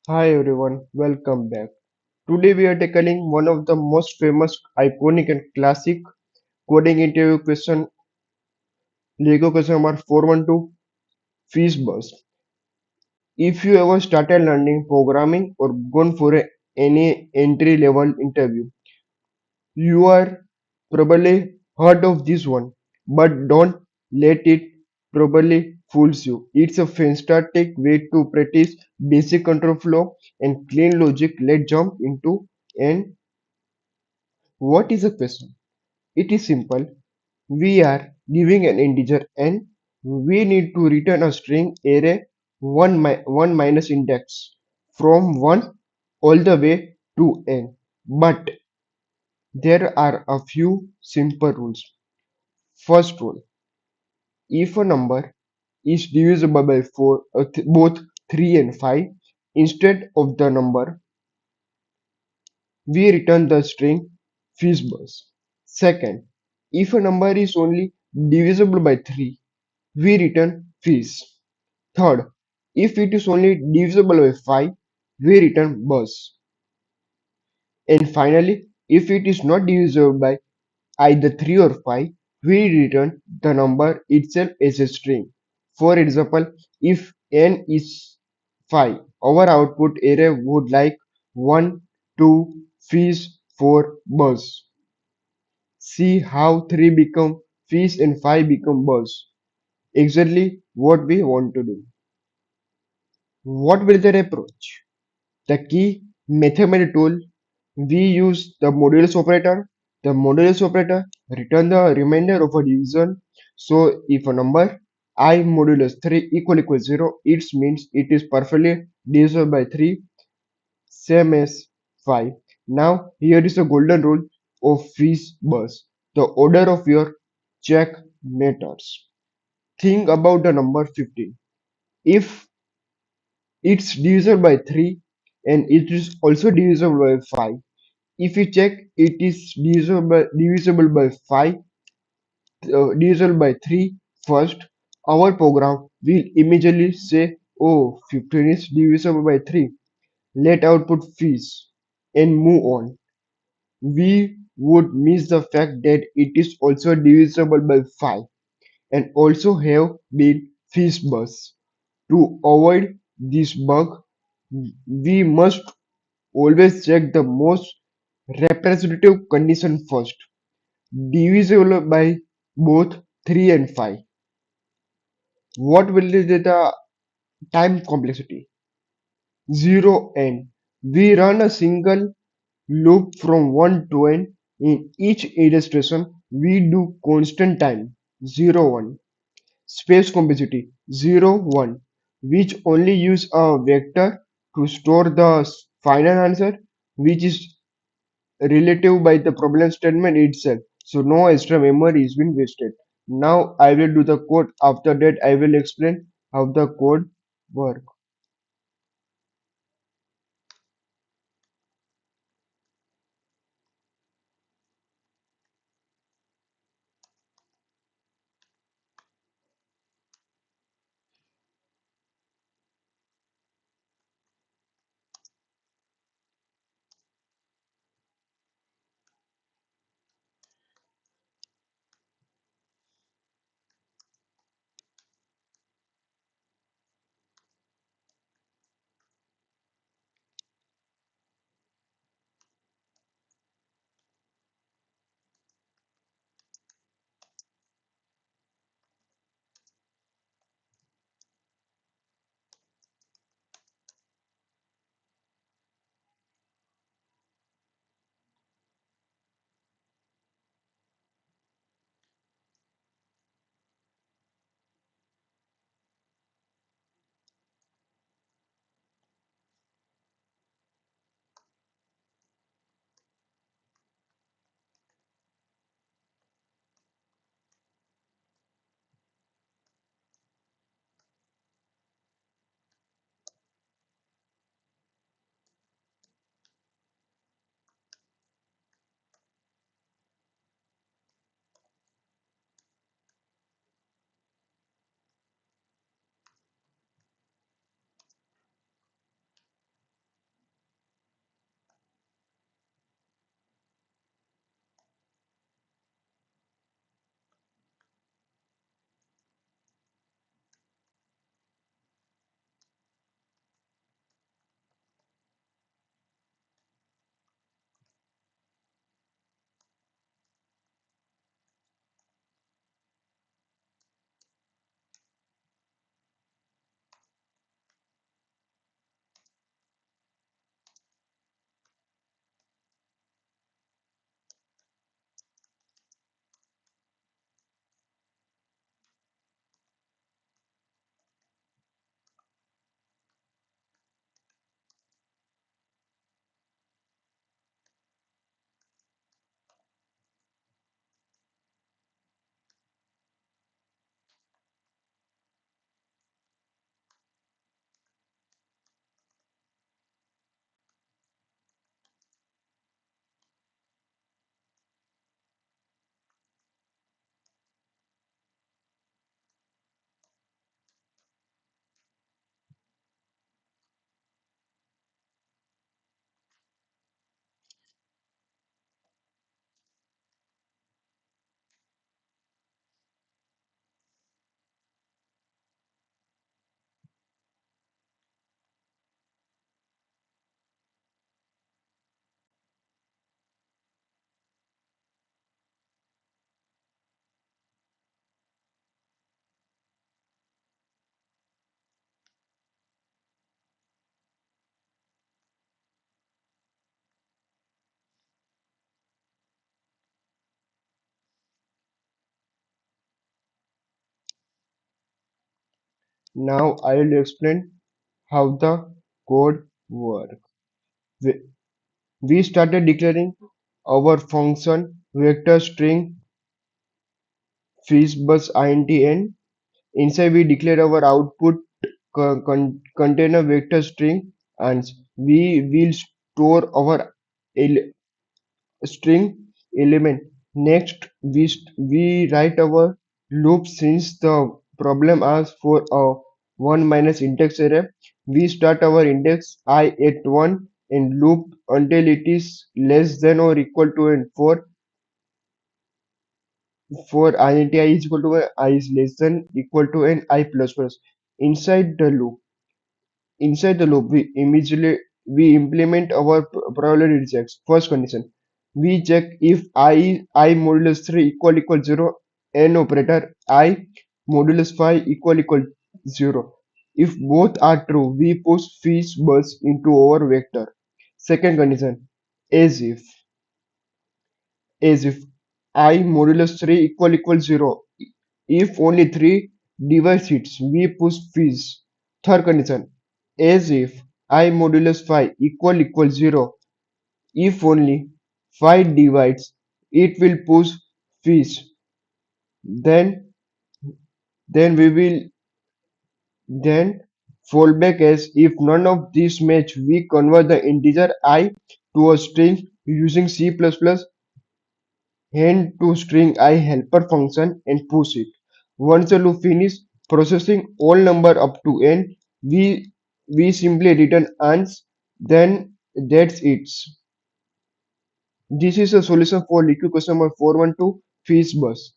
Hi everyone, welcome back. Today we are tackling one of the most famous, iconic and classic coding interview question, Lego question number 412, Fizz Buzz. If you ever started learning programming or gone for any entry level interview, you are probably heard of this one, but don't let it probably fools you. It's a fantastic way to practice basic control flow and clean logic. Let's jump into and what is a question? It is simple. We are giving an integer and we need to return a string array 1 minus index from 1 all the way to n. But there are a few simple rules. First rule, if a number is divisible by both 3 and 5, instead of the number, we return the string FizzBuzz. Second, if a number is only divisible by 3, we return Fizz. Third, if it is only divisible by 5, we return Buzz. And finally, if it is not divisible by either 3 or 5, we return the number itself as a string. For example, if n is 5, our output array would like 1, 2, Fizz, 4, Buzz. See how 3 become Fizz and 5 become Buzz. Exactly what we want to do. What will their approach? The key mathematical tool, we use the modulus operator. The modulus operator return the remainder of a division. So if a number I modulus 3 equal 0, it means it is perfectly divisible by 3, same as 5. Now here is a golden rule of FizzBuzz. The order of your check matters. Think about the number 15. If it's divisible by 3 and it is also divisible by 5. If we check it is divisible by 5, divisible by 3 first, our program will immediately say, oh, 15 is divisible by 3. Let output fizz and move on. We would miss the fact that it is also divisible by 5 and also have been fizz bus. To avoid this bug, we must always check the most representative condition first, divisible by both 3 and 5. What will be the time complexity? 0 n. We run a single loop from 1 to n. In each illustration, we do constant time 0 1. Space complexity 0 1, which only use a vector to store the final answer, which is relative by the problem statement itself. So no extra memory is been wasted. Now I will do the code. After that I will explain how the code work. Now I will explain how the code works. We we started declaring our function vector string FizzBuzz int. Inside we declare our output container vector string, and we will store our el- string element. Next, we write our loop since the problem asks for a 1 minus index array. We start our index I at 1 and loop until it is less than or equal to n. For int I is equal to I is less than equal to n I plus plus. Inside the loop, Inside the loop, we implement our probability checks. First condition, we check if I modulus 3 equal 0, n operator I modulus 5 equal 0. If both are true, we push fizz buzz into our vector. Second condition, as if as if I modulus 3 equal 0. If only 3 device hits, we push fizz. Third condition, as if I modulus 5 equal 0. If only 5 divides, it will push fizz. Then then we will then fallback as if none of these match, we convert the integer I to a string using C++ hand to string I helper function and push it. Once the loop finishes processing all number up to n, we simply return ans. Then that's it. This is a solution for liquid customer 412 FizzBuzz.